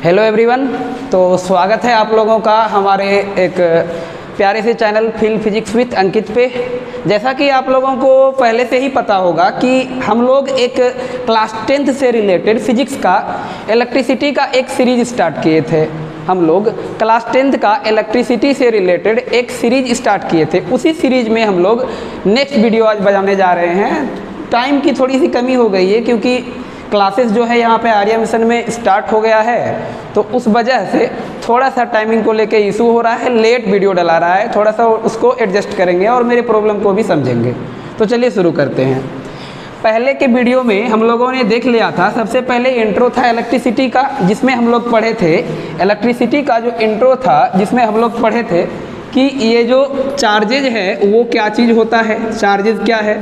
Hello everyone. तो स्वागत है आप लोगों का हमारे एक प्यारे से चैनल फील फिजिक्स विथ अंकित पे। जैसा कि आप लोगों को पहले से ही पता होगा कि हम लोग एक क्लास 10th से रिलेटेड फिजिक्स का इलेक्ट्रिसिटी का एक सीरीज स्टार्ट किए थे। हम लोग क्लास 10th का इलेक्ट्रिसिटी से रिलेटेड एक सीरीज स्टार्ट किए थे। उसी सीरीज में हम लोग नेक्स्ट वीडियो आज बनाने जा रहे हैं। टाइम की थोड़ी सी कमी हो गई है क्योंकि क्लासेस जो है यहाँ पे आर्या मिशन में स्टार्ट हो गया है, तो उस वजह से थोड़ा सा टाइमिंग को लेके इशू हो रहा है, लेट वीडियो डला रहा है, थोड़ा सा उसको एडजस्ट करेंगे और मेरे प्रॉब्लम को भी समझेंगे। तो चलिए शुरू करते हैं। पहले के वीडियो में हम लोगों ने देख लिया था, सबसे पहले इंट्रो था इलेक्ट्रिसिटी का, जिसमें हम लोग पढ़े थे इलेक्ट्रिसिटी का जो इंट्रो था, जिसमें हम लोग पढ़े थे कि ये जो चार्जेज है वो क्या चीज़ होता है, चार्जेज क्या है।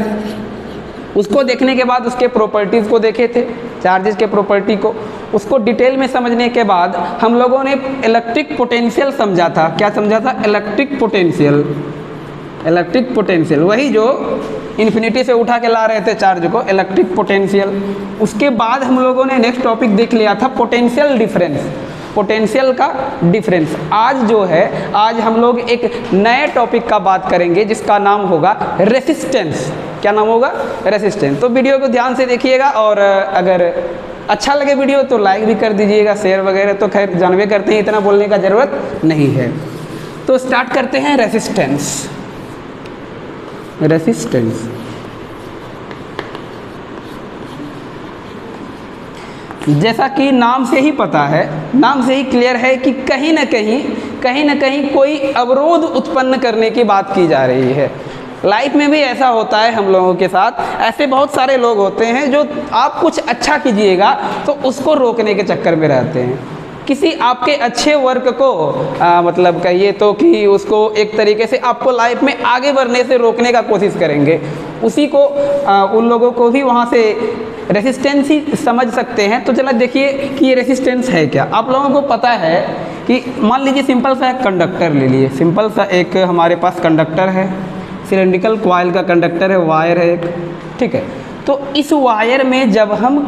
उसको देखने के बाद उसके प्रॉपर्टीज़ को देखे थे, चार्जेस के प्रॉपर्टी को। उसको डिटेल में समझने के बाद हम लोगों ने इलेक्ट्रिक पोटेंशियल समझा था। क्या समझा था? Electric potential. इलेक्ट्रिक पोटेंशियल वही जो इन्फिनिटी से उठा के ला रहे थे चार्ज को, इलेक्ट्रिक पोटेंशियल। उसके बाद हम लोगों ने नेक्स्ट टॉपिक देख लिया था पोटेंशियल डिफरेंस, पोटेंशियल का डिफरेंस। आज जो है, आज हम लोग एक नए टॉपिक का बात करेंगे जिसका नाम होगा रेसिस्टेंस। क्या नाम होगा? रेसिस्टेंस। तो वीडियो को ध्यान से देखिएगा और अगर अच्छा लगे वीडियो तो लाइक भी कर दीजिएगा, शेयर वगैरह तो खैर जानवे करते हैं, इतना बोलने का ज़रूरत नहीं है। तो स्टार्ट करते हैं रेसिस्टेंस। रेसिस्टेंस जैसा कि नाम से ही पता है, नाम से ही क्लियर है कि कहीं ना कहीं कोई अवरोध उत्पन्न करने की बात की जा रही है। लाइफ में भी ऐसा होता है हम लोगों के साथ। ऐसे बहुत सारे लोग होते हैं जो आप कुछ अच्छा कीजिएगा तो उसको रोकने के चक्कर में रहते हैं। किसी आपके अच्छे वर्क को मतलब कहिए तो कि उसको एक तरीके से आपको लाइफ में आगे बढ़ने से रोकने का कोशिश करेंगे। उसी को उन लोगों को भी वहाँ से रेसिस्टेंस ही समझ सकते हैं। तो चला देखिए कि ये रेसिस्टेंस है क्या। आप लोगों को पता है कि मान लीजिए सिंपल सा एक कंडक्टर ले लिए, सिंपल सा एक हमारे पास कंडक्टर है, सिलेंड्रिकल कॉइल का कंडक्टर है, वायर है एक, ठीक है। तो इस वायर में जब हम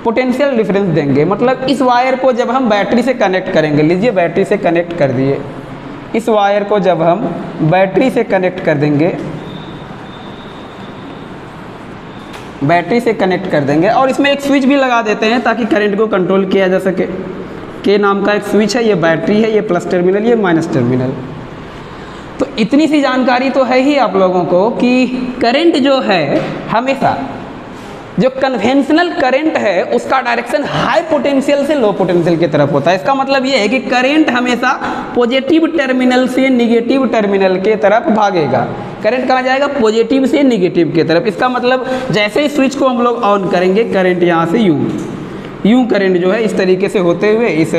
पोटेंशियल डिफरेंस देंगे, मतलब इस वायर को जब हम बैटरी से कनेक्ट करेंगे, लीजिए बैटरी से कनेक्ट कर दिए, इस वायर को जब हम बैटरी से कनेक्ट कर देंगे, बैटरी से कनेक्ट कर देंगे और इसमें एक स्विच भी लगा देते हैं ताकि करंट को कंट्रोल किया जा सके। के नाम का एक स्विच है, ये बैटरी है, ये प्लस टर्मिनल, ये माइनस टर्मिनल। तो इतनी सी जानकारी तो है ही आप लोगों को कि करंट जो है हमेशा, जो कन्वेंशनल करंट है उसका डायरेक्शन हाई पोटेंशियल से लो पोटेंशियल की तरफ होता है। इसका मतलब ये है कि करंट हमेशा पॉजिटिव टर्मिनल से निगेटिव टर्मिनल के तरफ भागेगा। करंट कहाँ जाएगा? पॉजिटिव से निगेटिव की तरफ। इसका मतलब जैसे ही स्विच को हम लोग ऑन करेंगे, करंट यहाँ से यूँ करंट जो है इस तरीके से होते हुए इस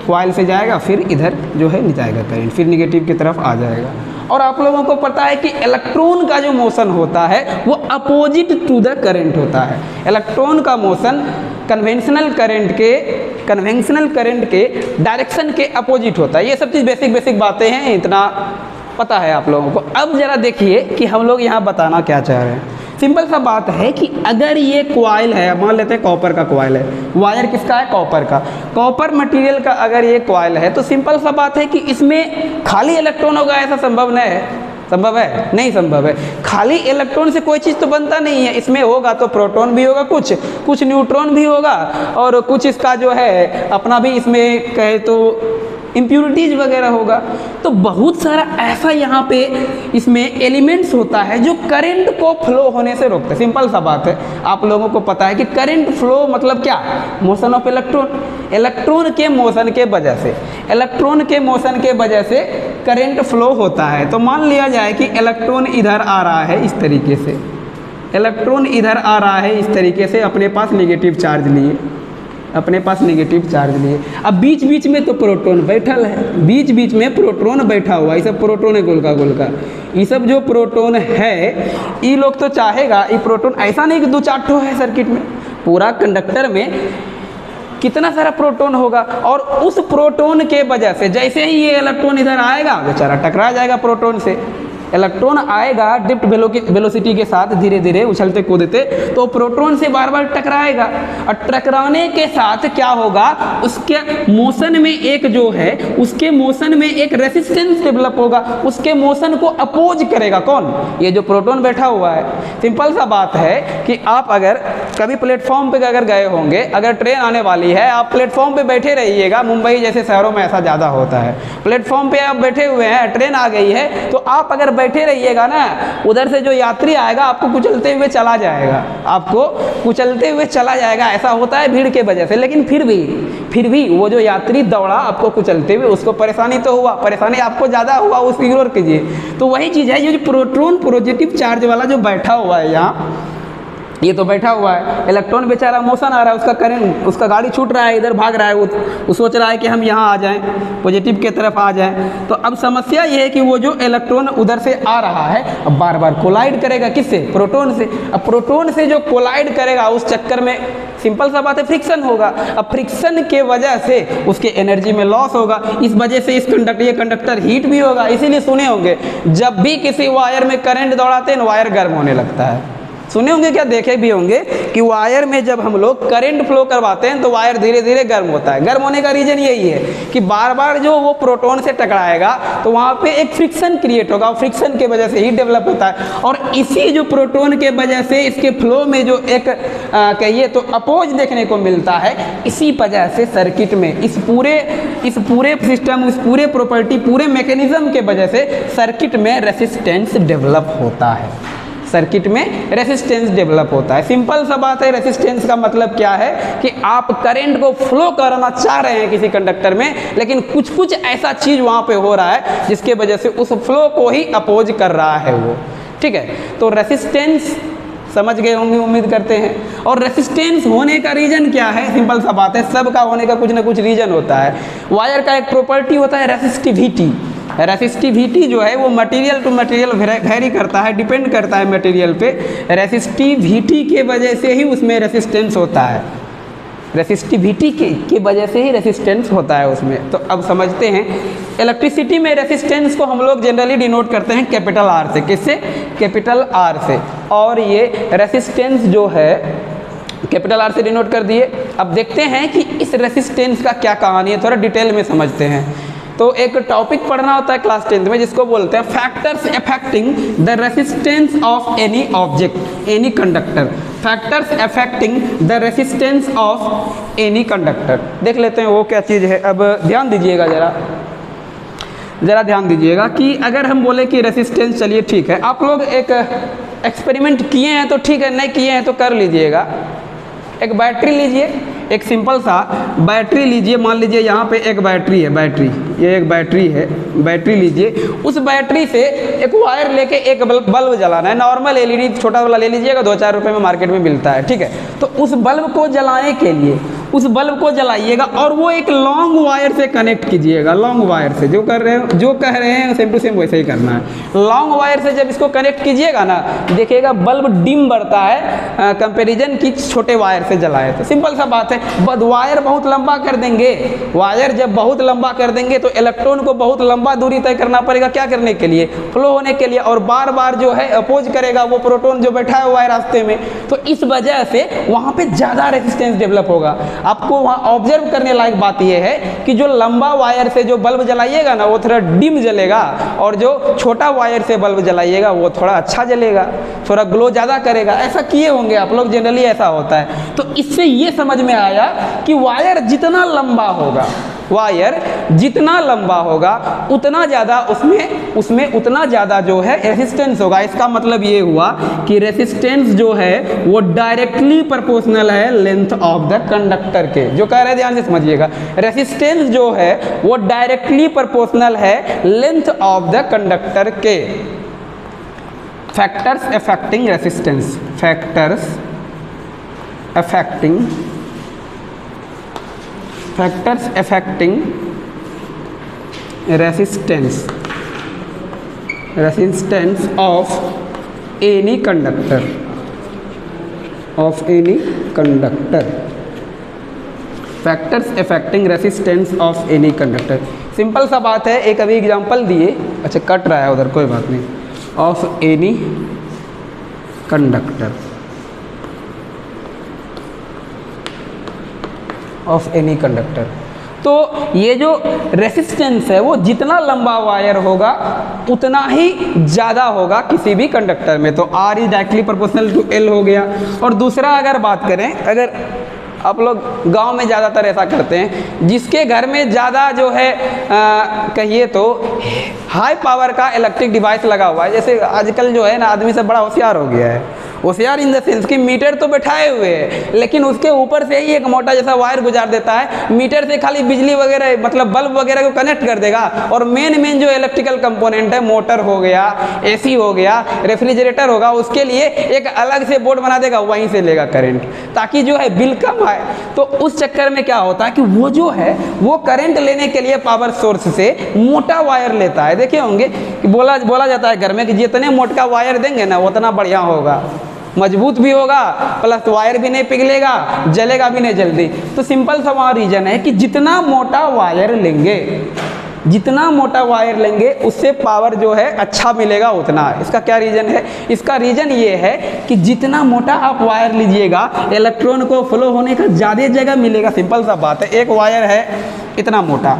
कॉइल से जाएगा, फिर इधर जो है जाएगा करंट, फिर निगेटिव की तरफ आ जाएगा। और आप लोगों को पता है कि इलेक्ट्रॉन का जो मोशन होता है वो अपोजिट टू द करंट होता है। इलेक्ट्रॉन का मोशन कन्वेंशनल करंट के डायरेक्शन के अपोजिट होता है। ये सब चीज़ बेसिक बातें हैं, इतना पता है आप लोगों को। अब ज़रा देखिए कि हम लोग यहाँ बताना क्या चाह रहे हैं। सिंपल सा बात है कि अगर ये कॉइल है, मान लेते हैं कॉपर का कॉइल है, वायर किसका है? कॉपर का। कॉपर मटेरियल का अगर ये कॉइल है तो सिंपल सा बात है कि इसमें खाली इलेक्ट्रॉन होगा, ऐसा संभव नहीं है। संभव है? नहीं संभव है। खाली इलेक्ट्रॉन से कोई चीज़ तो बनता नहीं है। इसमें होगा तो प्रोटॉन भी होगा, कुछ न्यूट्रॉन भी होगा और कुछ इसका जो है अपना भी इसमें कहे तो इम्प्यूरिटीज वगैरह होगा। तो बहुत सारा ऐसा यहाँ पे इसमें एलिमेंट्स होता है जो करंट को फ्लो होने से रोकते हैं। सिंपल सा बात है, आप लोगों को पता है कि करंट फ्लो मतलब क्या? Motion of electron. इलेक्ट्रॉन के मोशन के वजह से, इलेक्ट्रॉन के मोशन के वजह से करंट फ्लो होता है। तो मान लिया जाए कि इलेक्ट्रॉन इधर आ रहा है इस तरीके से, इलेक्ट्रॉन इधर आ रहा है इस तरीके से, अपने पास नेगेटिव चार्ज लिए, अपने पास नेगेटिव चार्ज लिए। अब बीच बीच में तो प्रोटॉन बैठल है, बीच बीच में प्रोटॉन बैठा हुआ, ये सब प्रोटॉन है गोलका गोलका। ये सब जो प्रोटॉन है, ये लोग तो चाहेगा, ये प्रोटॉन ऐसा नहीं कि दो चार ठो है सर्किट में, पूरा कंडक्टर में कितना सारा प्रोटॉन होगा। और उस प्रोटॉन के वजह से जैसे ही ये इलेक्ट्रॉन इधर आएगा बेचारा टकरा जाएगा प्रोटॉन से, इलेक्ट्रॉन आएगा डिप्ट वेलोसिटी के साथ धीरे धीरे उछलते कूदते, तो प्रोटॉन से बार बार टकराएगा और टकराने के साथ क्या होगा, उसके मोशन में एक जो है उसके मोशन में एक रेसिस्टेंस डेवलप होगा, उसके मोशन को अपोज करेगा कौन, ये जो प्रोटॉन बैठा हुआ है। सिंपल सा बात है कि आप अगर कभी प्लेटफॉर्म पे अगर गए होंगे, अगर ट्रेन आने वाली है, आप प्लेटफॉर्म पे बैठे रहिएगा, मुंबई जैसे शहरों में ऐसा ज़्यादा होता है, प्लेटफॉर्म पे आप बैठे हुए हैं, ट्रेन आ गई है, तो आप अगर बैठे रहिएगा ना, उधर से जो यात्री आएगा आपको कुचलते हुए चला जाएगा, आपको कुचलते हुए चला जाएगा। ऐसा होता है भीड़ के वजह से, लेकिन फिर भी वो जो यात्री दौड़ा आपको कुचलते हुए, उसको परेशानी तो हुआ, परेशानी आपको ज़्यादा हुआ, उसको इग्नोर कीजिए। तो वही चीज़ है, ये जो प्रोटॉन पॉजिटिव चार्ज वाला जो बैठा हुआ है यहाँ, ये तो बैठा हुआ है, इलेक्ट्रॉन बेचारा मोशन आ रहा है, उसका करंट, उसका गाड़ी छूट रहा है, इधर भाग रहा है, वो सोच रहा है कि हम यहाँ आ जाएं, पॉजिटिव के तरफ आ जाएं। तो अब समस्या ये है कि वो जो इलेक्ट्रॉन उधर से आ रहा है, अब बार बार कोलाइड करेगा किससे, प्रोटॉन से। अब प्रोटॉन से जो कोलाइड करेगा उस चक्कर में सिंपल सा बात है फ्रिक्शन होगा। अब फ्रिक्शन के वजह से उसके एनर्जी में लॉस होगा, इस वजह से ये कंडक्टर हीट भी होगा। इसीलिए सुने होंगे जब भी किसी वायर में करंट दौड़ाते हैं वायर गर्म होने लगता है, सुने होंगे क्या, देखे भी होंगे कि वायर में जब हम लोग करंट फ्लो करवाते हैं तो वायर धीरे धीरे गर्म होता है। गर्म होने का रीज़न यही है कि बार बार जो वो प्रोटॉन से टकराएगा तो वहाँ पे एक फ्रिक्शन क्रिएट होगा, फ्रिक्शन के वजह से हीट डेवलप होता है, और इसी जो प्रोटॉन के वजह से इसके फ्लो में जो एक कहिए तो अपोज देखने को मिलता है, इसी वजह से सर्किट में इस पूरे सिस्टम, इस पूरे प्रॉपर्टी, पूरे मैकेनिज्म के वजह से सर्किट में रेसिस्टेंस डेवलप होता है, सर्किट में रेसिस्टेंस डेवलप होता है। सिंपल सा बात है, रेसिस्टेंस का मतलब क्या है कि आप करंट को फ्लो कराना चाह रहे हैं किसी कंडक्टर में, लेकिन कुछ ऐसा चीज़ वहाँ पे हो रहा है जिसके वजह से उस फ्लो को ही अपोज कर रहा है वो, ठीक है। तो रेसिस्टेंस समझ गए होंगे उम्मीद करते हैं। और रेसिस्टेंस होने का रीज़न क्या है, सिंपल सा बात है, सबका होने का कुछ ना कुछ रीज़न होता है। वायर का एक प्रॉपर्टी होता है रेसिस्टिविटी। रेसिस्टिविटी जो है वो मटेरियल टू मटेरियल वेरी करता है, डिपेंड करता है मटेरियल पे। रेसिस्टिविटी के वजह से ही उसमें रेसिस्टेंस होता है, रेसिस्टिविटी के वजह से ही रेसिस्टेंस होता है उसमें। तो अब समझते हैं, इलेक्ट्रिसिटी में रेसिस्टेंस को हम लोग जनरली डिनोट करते हैं कैपिटल आर से। किससे, कैपिटल आर से। और ये रेसिस्टेंस जो है कैपिटल आर से डिनोट कर दिए। अब देखते हैं कि इस रेसिस्टेंस का क्या कहानी है, थोड़ा डिटेल में समझते हैं। तो एक टॉपिक पढ़ना होता है क्लास 10th में जिसको बोलते हैं factors affecting the resistance of any object, any conductor. Factors affecting the resistance of any conductor, देख लेते हैं वो क्या चीज़ है। अब ध्यान दीजिएगा, ज़रा ध्यान दीजिएगा कि अगर हम बोले कि रेसिस्टेंस, चलिए ठीक है, आप लोग एक एक्सपेरिमेंट किए हैं तो ठीक है, नहीं किए हैं तो कर लीजिएगा। एक बैटरी लीजिए, एक सिंपल सा बैटरी लीजिए, मान लीजिए यहाँ पे एक बैटरी है, ये एक बैटरी है, बैटरी लीजिए। उस बैटरी से एक वायर लेके एक बल्ब जलाना है, नॉर्मल एलईडी छोटा वाला ले लीजिएगा, 2-4 रुपये में मार्केट में मिलता है, ठीक है। तो उस बल्ब को जलाने के लिए उस बल्ब को जलाइएगा और वो एक लॉन्ग वायर से कनेक्ट कीजिएगा, लॉन्ग वायर से। जो कह रहे हैं सेम टू सेम वैसे ही करना है। लॉन्ग वायर से जब इसको कनेक्ट कीजिएगा ना, देखिएगा बल्ब डिम बढ़ता है कंपैरिजन की छोटे वायर से जलाए तो। सिंपल सा बात है, वायर बहुत लंबा कर देंगे, वायर जब बहुत लंबा कर देंगे तो इलेक्ट्रॉन को बहुत लंबा दूरी तय करना पड़ेगा, क्या करने के लिए, फ्लो होने के लिए, और बार बार जो है अपोज करेगा वो प्रोटॉन जो बैठा हुआ है रास्ते में। तो इस वजह से वहाँ पे ज़्यादा रेजिस्टेंस डेवलप होगा। आपको वहाँ ऑब्जर्व करने लायक बात यह है कि जो लंबा वायर से जो बल्ब जलाइएगा ना वो थोड़ा डिम जलेगा, और जो छोटा वायर से बल्ब जलाइएगा वो थोड़ा अच्छा जलेगा, थोड़ा ग्लो ज़्यादा करेगा। ऐसा किए होंगे आप लोग, जनरली ऐसा होता है। तो इससे ये समझ में आया कि वायर जितना लंबा होगा, वायर जितना लंबा होगा उतना ज़्यादा उसमें उतना ज़्यादा जो है रेसिस्टेंस होगा। इसका मतलब ये हुआ कि रेसिस्टेंस जो है वो डायरेक्टली प्रोपोर्शनल है लेंथ ऑफ द कंडक्टर के। जो कह रहे हैं ध्यान से समझिएगा, रेसिस्टेंस जो है वो डायरेक्टली प्रोपोर्शनल है लेंथ ऑफ द कंडक्टर के। Factors affecting resistance, factors affecting resistance of any conductor, factors affecting resistance of any conductor. Simple सा बात है, एक अभी एग्जांपल दिए, अच्छा कट रहा है उधर, कोई बात नहीं। Of any conductor, of any conductor. तो ये जो रेसिस्टेंस है वो जितना लंबा वायर होगा उतना ही ज़्यादा होगा किसी भी कंडक्टर में। तो R is directly proportional to L हो गया। और दूसरा अगर बात करें, अगर आप लोग गांव में ज़्यादातर ऐसा करते हैं, जिसके घर में ज़्यादा जो है कहिए तो हाई पावर का इलेक्ट्रिक डिवाइस लगा हुआ है, जैसे आजकल जो है ना आदमी सब बड़ा होशियार हो गया है, होशियार इन द सेंस कि मीटर तो बैठाए हुए है लेकिन उसके ऊपर से ही एक मोटा जैसा वायर गुजार देता है, मीटर से खाली बिजली वगैरह मतलब बल्ब वगैरह को कनेक्ट कर देगा और मेन जो इलेक्ट्रिकल कंपोनेंट है, मोटर हो गया, एसी हो गया, रेफ्रिजरेटर होगा, उसके लिए एक अलग से बोर्ड बना देगा, वहीं से लेगा करंट, ताकि जो है बिल कम आए। तो उस चक्कर में क्या होता है कि वो जो है वो करंट लेने के लिए पावर सोर्स से मोटा वायर लेता है। देखे होंगे कि बोला जाता है घर में कि जितने मोटा वायर देंगे ना उतना बढ़िया होगा, मजबूत भी होगा, प्लस वायर भी नहीं पिघलेगा, जलेगा भी नहीं जल्दी। तो सिंपल सा वहाँ रीजन है कि जितना मोटा वायर लेंगे, जितना मोटा वायर लेंगे उससे पावर जो है अच्छा मिलेगा उतना। इसका क्या रीजन है? इसका रीजन ये है कि जितना मोटा आप वायर लीजिएगा इलेक्ट्रॉन को फ्लो होने का ज़्यादा जगह मिलेगा। सिंपल सा बात है, एक वायर है इतना मोटा,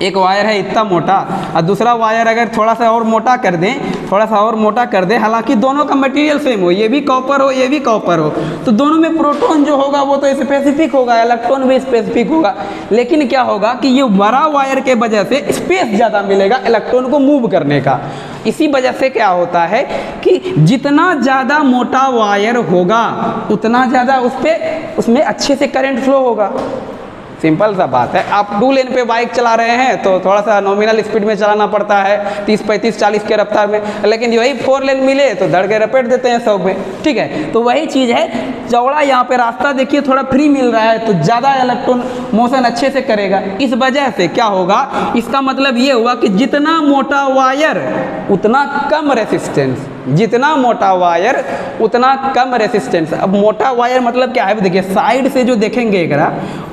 एक वायर है इतना मोटा, और दूसरा वायर अगर थोड़ा सा और मोटा कर दें, थोड़ा सा और मोटा कर दें, हालांकि दोनों का मटेरियल सेम हो, ये भी कॉपर हो ये भी कॉपर हो, तो दोनों में प्रोटॉन जो होगा वो तो स्पेसिफिक होगा, इलेक्ट्रॉन भी स्पेसिफिक होगा। लेकिन क्या होगा कि ये बड़ा वायर के वजह से स्पेस ज़्यादा मिलेगा इलेक्ट्रॉन को मूव करने का। इसी वजह से क्या होता है कि जितना ज़्यादा मोटा वायर होगा उतना ज़्यादा उसमें अच्छे से करंट फ्लो होगा। सिंपल सा बात है। आप 2 लेन पे बाइक चला रहे हैं तो थोड़ा सा नॉमिनल स्पीड में चलाना पड़ता है 30, 35, 40 के रफ्तार में, लेकिन वही 4 लेन मिले तो धड़ के रपेट देते हैं 100 में। ठीक है, तो वही चीज़ है, चौड़ा यहाँ पे रास्ता देखिए थोड़ा फ्री मिल रहा है तो ज़्यादा इलेक्ट्रॉन मोशन अच्छे से करेगा। इस वजह से क्या होगा, इसका मतलब ये हुआ कि जितना मोटा वायर उतना कम रेसिस्टेंस, जितना मोटा वायर उतना कम रेसिस्टेंस। अब मोटा वायर मतलब क्या है, देखिए साइड से जो देखेंगे अगर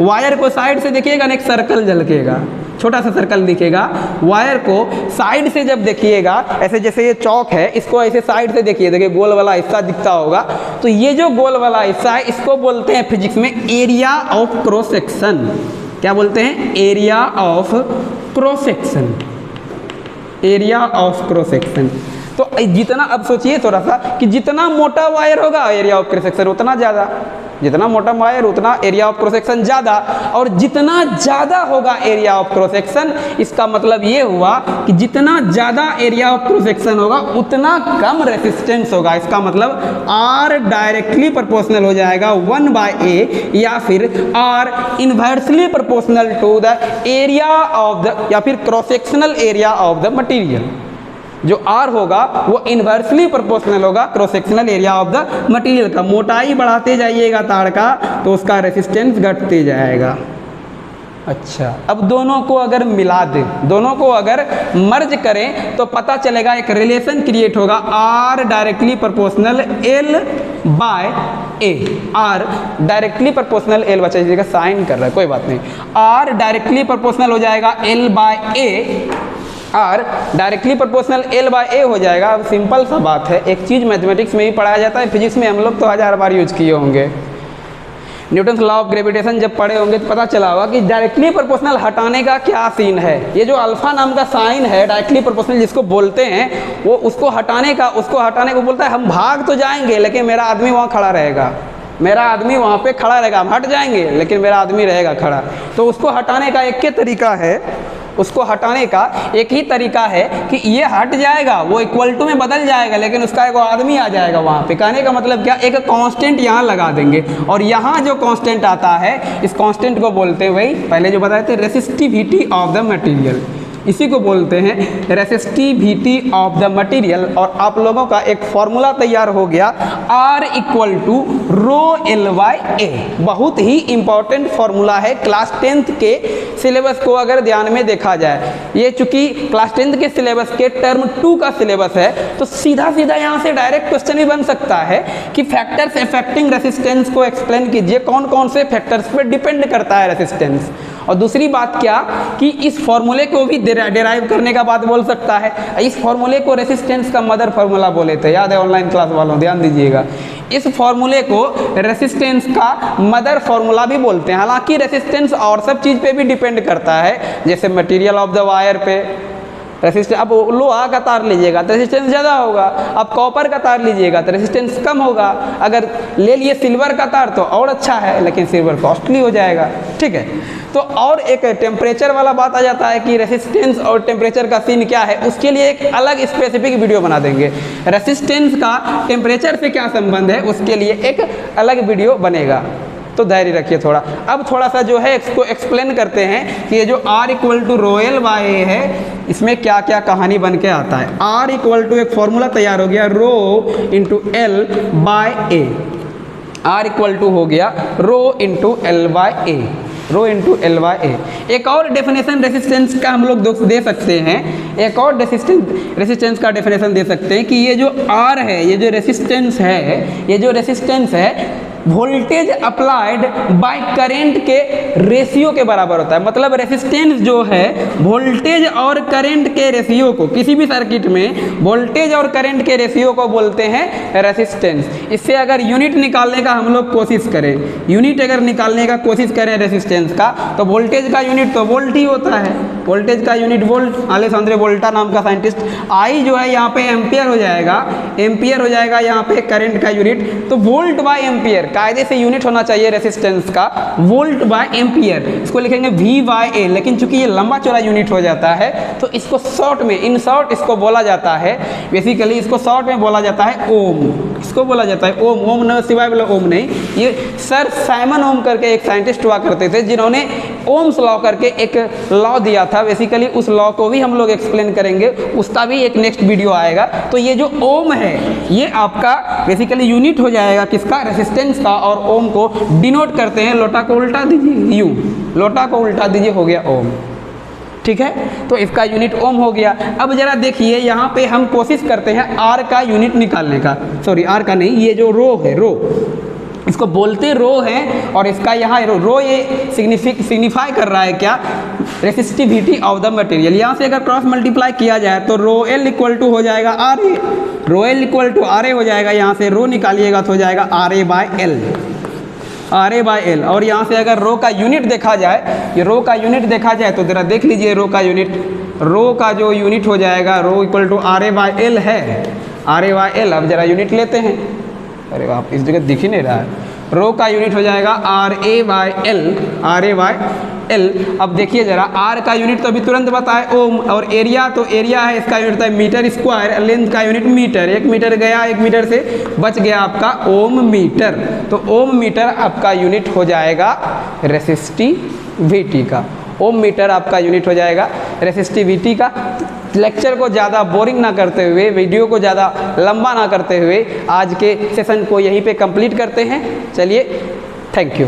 वायर को साइड से देखिएगा ना, एक सर्कल झलकेगा, छोटा सा सर्कल दिखेगा। वायर को साइड से जब देखिएगा, ऐसे जैसे ये चौक है, इसको ऐसे साइड से देखिए, देखिए गोल वाला हिस्सा दिखता होगा, तो ये जो गोल वाला हिस्सा है इसको बोलते हैं फिजिक्स में एरिया ऑफ क्रॉस सेक्शन। क्या बोलते हैं? Area of cross section, area of cross section. तो जितना, अब सोचिए थोड़ा सा कि जितना मोटा वायर होगा एरिया ऑफ क्रॉस सेक्शन उतना ज़्यादा, जितना मोटा वायर उतना एरिया ऑफ क्रॉस सेक्शन ज़्यादा, और जितना ज़्यादा होगा एरिया ऑफ क्रॉस सेक्शन, इसका मतलब ये हुआ कि जितना ज़्यादा एरिया ऑफ क्रॉस सेक्शन होगा उतना कम रेसिस्टेंस होगा। इसका मतलब R डायरेक्टली प्रोपोर्शनल हो जाएगा 1/A, या फिर R inversely proportional to the area of the, या फिर cross sectional area of the material. जो R होगा वो इन्वर्सली प्रोपोर्शनल होगा cross sectional area of the material का। मोटाई बढ़ाते जाइएगा तार का तो उसका रेसिस्टेंस घटते जाएगा। अच्छा, अब दोनों को अगर मिला दें, दोनों को अगर मर्ज करें तो पता चलेगा, एक रिलेशन क्रिएट होगा, R directly proportional L/A। R directly proportional L, बचा दीजिएगा साइन कर रहा है कोई बात नहीं, R डायरेक्टली प्रोपोर्शनल हो जाएगा L/A, R directly proportional L/A हो जाएगा। अब सिंपल सा बात है, एक चीज़ मैथमेटिक्स में भी पढ़ाया जाता है, फिजिक्स में हम लोग तो 1000 बार यूज किए होंगे, न्यूटन्स लॉ ऑफ ग्रेविटेशन जब पढ़े होंगे तो पता चला होगा कि डायरेक्टली प्रोपोर्शनल हटाने का क्या सीन है। ये जो अल्फा नाम का साइन है डायरेक्टली प्रोपोर्शनल जिसको बोलते हैं, वो उसको हटाने को बोलता है। हम भाग तो जाएंगे लेकिन मेरा आदमी वहाँ खड़ा रहेगा, मेरा आदमी वहाँ पे खड़ा रहेगा। हम हट जाएंगे लेकिन मेरा आदमी रहेगा खड़ा। तो उसको हटाने का एक ही तरीका है, उसको हटाने का एक ही तरीका है कि ये हट जाएगा, वो इक्वल टू में बदल जाएगा, लेकिन उसका एक आदमी आ जाएगा वहाँ पे। कहने का मतलब क्या, एक कांस्टेंट यहाँ लगा देंगे, और यहाँ जो कांस्टेंट आता है इस कांस्टेंट को बोलते हैं, वही पहले जो बताए थे, रेसिस्टिविटी ऑफ द मटेरियल। इसी को बोलते हैं रेसिस्टिविटी ऑफ द मटेरियल। और आप लोगों का एक फॉर्मूला तैयार हो गया, R इक्वल टू ρL/A। बहुत ही इंपॉर्टेंट फॉर्मूला है क्लास 10th के सिलेबस को अगर ध्यान में देखा जाए। ये चूंकि क्लास 10th के सिलेबस के टर्म 2 का सिलेबस है, तो सीधा सीधा यहाँ से डायरेक्ट क्वेश्चन भी बन सकता है कि फैक्टर्स अफेक्टिंग रेसिस्टेंस को एक्सप्लेन कीजिए, कौन कौन से फैक्टर्स पर डिपेंड करता है रेसिस्टेंस। और दूसरी बात क्या कि इस फॉर्मूले को भी डिराइव करने का बात बोल सकता है। इस फॉर्मूले को रेसिस्टेंस का मदर फार्मूला बोले थे, याद है ऑनलाइन क्लास वालों, ध्यान दीजिएगा। इस फॉर्मूले को रेसिस्टेंस का मदर फार्मूला भी बोलते हैं। हालांकि रेसिस्टेंस और सब चीज़ पे भी डिपेंड करता है, जैसे मटेरियल ऑफ द वायर पे रेसिस्टेंस। अब लोहा का तार लीजिएगा तो रेसिस्टेंस ज़्यादा होगा, अब कॉपर का तार लीजिएगा तो रेसिस्टेंस कम होगा। अगर ले लिए सिल्वर का तार तो और अच्छा है, लेकिन सिल्वर कॉस्टली हो जाएगा, ठीक है। तो और एक टेम्परेचर वाला बात आ जाता है कि रेसिस्टेंस और टेम्परेचर का सीन क्या है, उसके लिए एक अलग स्पेसिफिक वीडियो बना देंगे। रेसिस्टेंस का टेम्परेचर से क्या संबंध है, उसके लिए एक अलग वीडियो बनेगा, तो धैर्य रखिए थोड़ा। अब थोड़ा सा जो है इसको एक्सप्लेन करते हैं कि ये जो R equal to rho L by A है, इसमें क्या क्या कहानी बन के आता है। R इक्वल टू एक फॉर्मूला तैयार हो गया, rho into L by A. R equal to हो गया rho into L by A, rho into L by A. एक और डेफिनेशन रेसिस्टेंस का हम लोग दे सकते हैं, एक और रेसिस्टेंस का डेफिनेशन दे सकते हैं कि ये जो R है, ये जो रेसिस्टेंस है, ये जो रेसिस्टेंस है वोल्टेज अप्लाइड बाय करंट के रेशियो के बराबर होता है। मतलब रेसिस्टेंस जो है वोल्टेज और करंट के रेशियो को, किसी भी सर्किट में वोल्टेज और करंट के रेशियो को बोलते हैं रेसिस्टेंस। इससे अगर यूनिट निकालने का हम लोग कोशिश करें, यूनिट अगर निकालने का कोशिश करें रेसिस्टेंस का, तो वोल्टेज का यूनिट तो वोल्ट ही होता है, वोल्टेज का यूनिट वोल्ट। अलेसांद्रो वोल्टा नाम का साइंटिस्ट। आई जो है यहाँ पे एम्पियर हो जाएगा, एम्पियर हो जाएगा यहाँ पे करंट का यूनिट। तो वोल्ट बाय एम्पियर कायदे से यूनिट होना चाहिए रेसिस्टेंस का, वोल्ट बाय एम्पियर। इसको लिखेंगे V बाय ए, लेकिन चूंकि ये लंबा चौड़ा यूनिट हो जाता है तो इसको शॉर्ट में, इन शॉर्ट इसको बोला जाता है, बेसिकली इसको शॉर्ट में बोला जाता है ओम। इसको बोला जाता है ओम। ओम न सिवाय बोला ओम नहीं, ये सर साइमन ओम करके एक साइंटिस्ट हुआ करते थे, जिन्होंने ओम्स लॉ करके एक लॉ दिया था। बेसिकली उस लॉ को भी हम लोग एक्सप्लेन करेंगे, उसका भी एक नेक्स्ट वीडियो आएगा। तो ये जो ओम है ये आपका बेसिकली यूनिट हो जाएगा किसका, रेसिस्टेंस का। और ओम को डिनोट करते हैं, लोटा को उल्टा दीजिए यू, लोटा को उल्टा दीजिए, हो गया ओम, ठीक है। तो इसका यूनिट ओम हो गया। अब जरा देखिए यहाँ पे हम कोशिश करते हैं आर का यूनिट निकालने का, सॉरी आर का नहीं, ये जो रो है, रो इसको बोलते रो है, और इसका यहाँ रो ये सिग्निफाई कर रहा है क्या, रेसिस्टिविटी ऑफ द मटेरियल। यहाँ से अगर क्रॉस मल्टीप्लाई किया जाए तो रो एल इक्वल टू हो जाएगा R A, rho L equal to R A हो जाएगा। यहाँ से रो निकालिएगा तो हो जाएगा R A by L, R A by L. और यहाँ से अगर रो का यूनिट देखा जाए, ये रो का यूनिट देखा जाए तो जरा देख लीजिए रो का यूनिट, रो का जो यूनिट हो जाएगा rho equal to R A by L है, आर ए बाय एल। अब जरा यूनिट लेते हैं, अरे आप इस जगह दिख ही नहीं रहा है। रो का यूनिट हो जाएगा R A by L, R A by L. अब देखिए जरा आर का यूनिट तो अभी तुरंत बताए ओम, और एरिया तो एरिया है, इसका यूनिट है मीटर स्क्वायर, लेंथ का यूनिट मीटर, 1 मीटर गया, 1 मीटर से बच गया आपका ओम मीटर। तो ओम मीटर आपका यूनिट हो जाएगा रेसिस्टिविटी का, ओम मीटर आपका यूनिट हो जाएगा रेसिस्टिविटी का। लेक्चर को ज़्यादा बोरिंग ना करते हुए, वीडियो को ज़्यादा लंबा ना करते हुए आज के सेशन को यहीं पे कंप्लीट करते हैं। चलिए, थैंक यू।